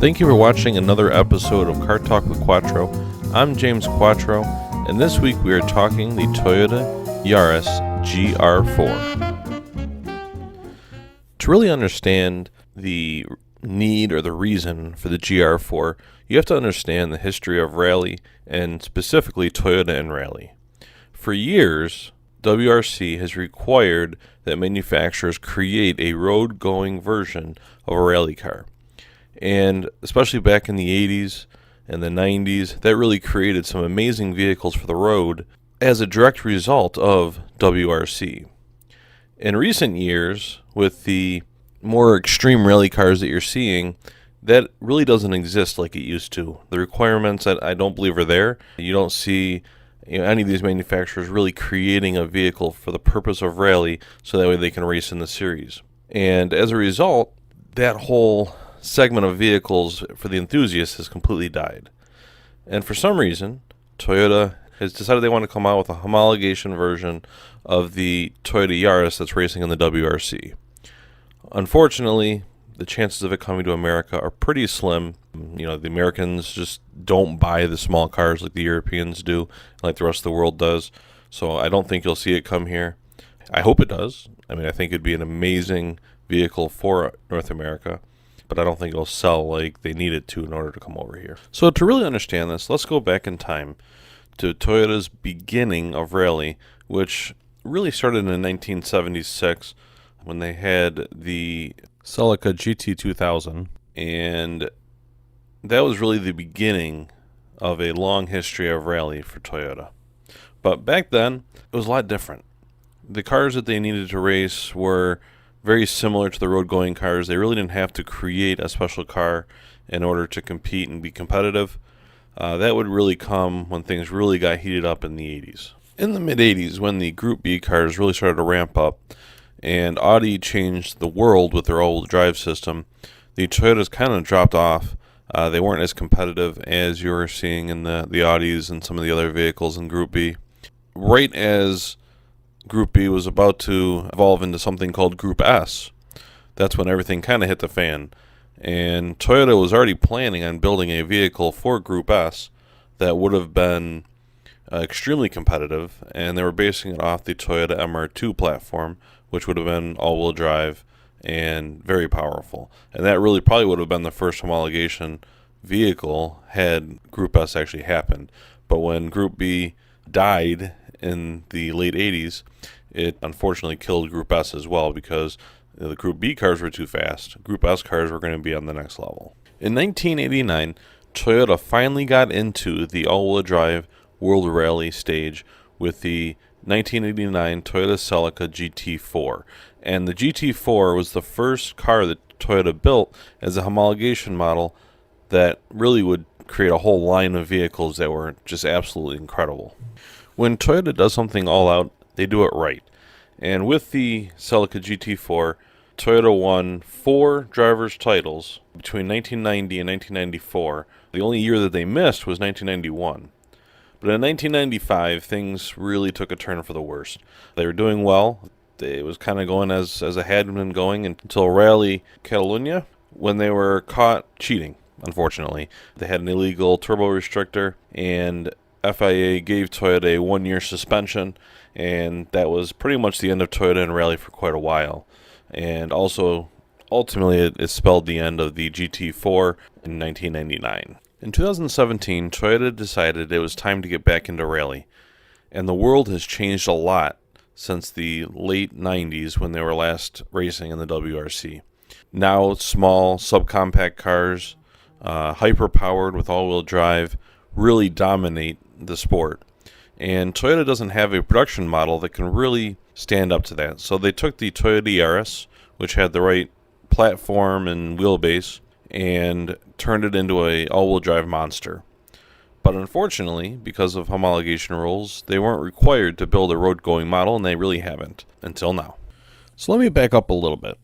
Thank you for watching another episode of Car Talk with Quattro. I'm James Quattro, and this week we are talking the Toyota Yaris GR4. To really understand the need or the reason for the GR4, you have to understand the history of rally, and specifically Toyota and rally. For years, WRC has required that manufacturers create a road-going version of a rally car. And especially back in the 80s and the 90s, that really created some amazing vehicles for the road as a direct result of WRC. In recent years, with the more extreme rally cars that you're seeing, that really doesn't exist like it used to. The requirements that I don't believe are there. You don't see any of these manufacturers really creating a vehicle for the purpose of rally so that way they can race in the series. And as a result, that whole segment of vehicles for the enthusiasts has completely died. And for some reason, Toyota has decided they want to come out with a homologation version of the Toyota Yaris that's racing in the WRC. Unfortunately, the chances of it coming to America are pretty slim. The Americans just don't buy the small cars like the Europeans do, like the rest of the world does. So I don't think you'll see it come here. I hope it does. I think it'd be an amazing vehicle for North America, but I don't think it'll sell like they need it to in order to come over here. So to really understand this, let's go back in time to Toyota's beginning of rally, which really started in 1976 when they had the Celica GT2000, and that was really the beginning of a long history of rally for Toyota. But back then, it was a lot different. The cars that they needed to race were very similar to the road-going cars. They really didn't have to create a special car in order to compete and be competitive. That would really come when things really got heated up in the 80s. In the mid-80s, when the Group B cars really started to ramp up, and Audi changed the world with their all-wheel drive system, the Toyotas kind of dropped off. They weren't as competitive as you were seeing in the Audis and some of the other vehicles in Group B. Right as Group B was about to evolve into something called Group S, that's when everything kind of hit the fan. And Toyota was already planning on building a vehicle for Group S that would have been extremely competitive, and they were basing it off the Toyota MR2 platform, which would have been all-wheel drive and very powerful. And that really probably would have been the first homologation vehicle had Group S actually happened. But when Group B died in the late 80s, it unfortunately killed Group S as well, because the Group B cars were too fast. Group S cars were going to be on the next level. In 1989, Toyota finally got into the all-wheel drive World Rally stage with the 1989 Toyota Celica GT4. And the GT4 was the first car that Toyota built as a homologation model that really would create a whole line of vehicles that were just absolutely incredible. When Toyota does something all out, they do it right. And with the Celica GT4, Toyota won 4 drivers' titles between 1990 and 1994. The only year that they missed was 1991. But in 1995, things really took a turn for the worst. They were doing well. It was kind of going as it had been going until Rally Catalunya, when they were caught cheating, unfortunately. They had an illegal turbo restrictor, and FIA gave Toyota a 1-year suspension, and that was pretty much the end of Toyota and Rally for quite a while. And also, ultimately, it spelled the end of the GT4 in 1999. In 2017, Toyota decided it was time to get back into rally, and the world has changed a lot since the late 90s when they were last racing in the WRC. Now, small, subcompact cars, hyper-powered with all-wheel drive, really dominate the sport. And Toyota doesn't have a production model that can really stand up to that. So they took the Toyota Yaris, which had the right platform and wheelbase, and turned it into a all-wheel drive monster. But unfortunately, because of homologation rules, they weren't required to build a road-going model, and they really haven't until now. So let me back up a little bit.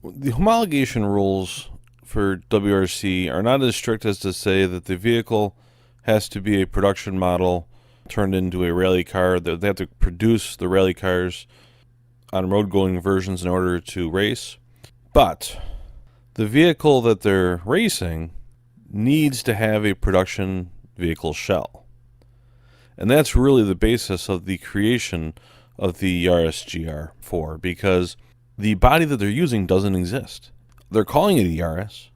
The homologation rules for WRC are not as strict as to say that the vehicle has to be a production model turned into a rally car. They have to produce the rally cars on road-going versions in order to race. But The vehicle that they're racing needs to have a production vehicle shell. And that's really the basis of the creation of the Yaris GR4, because the body that they're using doesn't exist. They're calling it a Yaris,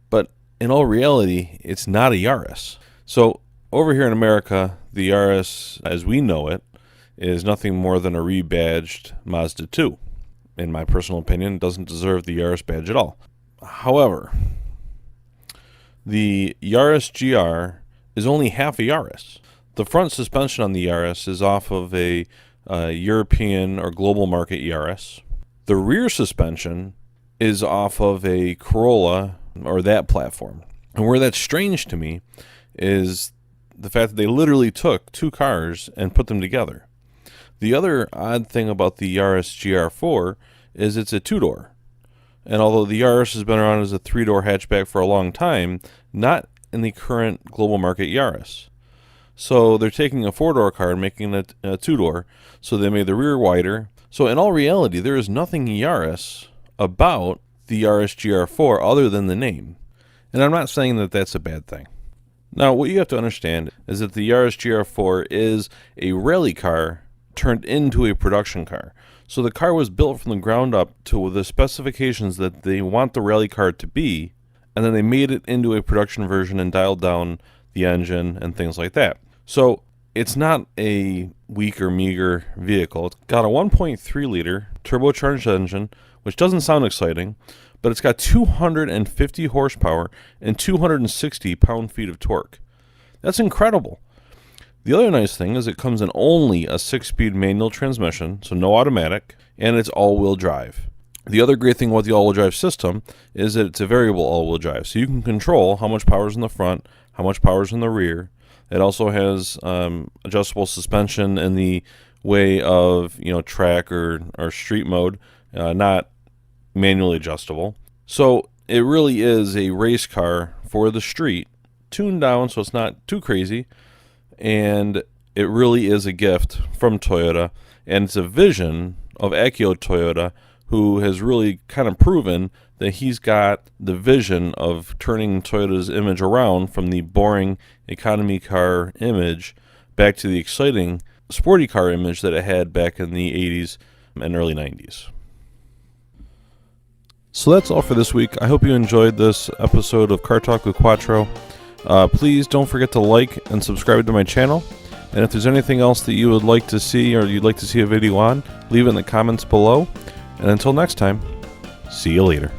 but in all reality, it's not a Yaris. So over here in America, the Yaris, as we know it, is nothing more than a rebadged Mazda 2. In my personal opinion, it doesn't deserve the Yaris badge at all. However, the Yaris GR is only half a Yaris. The front suspension on the Yaris is off of a European or global market Yaris. The rear suspension is off of a Corolla or that platform. And where that's strange to me is the fact that they literally took two cars and put them together. The other odd thing about the Yaris GR4 is it's a two-door. And although the Yaris has been around as a three-door hatchback for a long time, not in the current global market Yaris. So they're taking a four-door car and making it a two-door, so they made the rear wider. So in all reality, there is nothing Yaris about the Yaris GR4 other than the name. And I'm not saying that that's a bad thing. Now, what you have to understand is that the Yaris GR4 is a rally car turned into a production car. So the car was built from the ground up to the specifications that they want the rally car to be, and then they made it into a production version and dialed down the engine and things like that. So it's not a weak or meager vehicle. It's got a 1.3 liter turbocharged engine, which doesn't sound exciting, but it's got 250 horsepower and 260 pound-feet of torque. That's incredible. The other nice thing is it comes in only a 6-speed manual transmission, so no automatic, and it's all-wheel drive. The other great thing about the all-wheel drive system is that it's a variable all-wheel drive, so you can control how much power is in the front, how much power is in the rear. It also has adjustable suspension in the way of track or street mode, not manually adjustable. So it really is a race car for the street, tuned down so it's not too crazy, and it really is a gift from Toyota, and it's a vision of Akio Toyota, who has really kind of proven that he's got the vision of turning Toyota's image around from the boring economy car image back to the exciting sporty car image that it had back in the 80s and early 90s. So that's all for this week. I hope you enjoyed this episode of Car Talk with Quattro. Please don't forget to like and subscribe to my channel. And if there's anything else that you would like to see or you'd like to see a video on, leave it in the comments below. And until next time, see you later.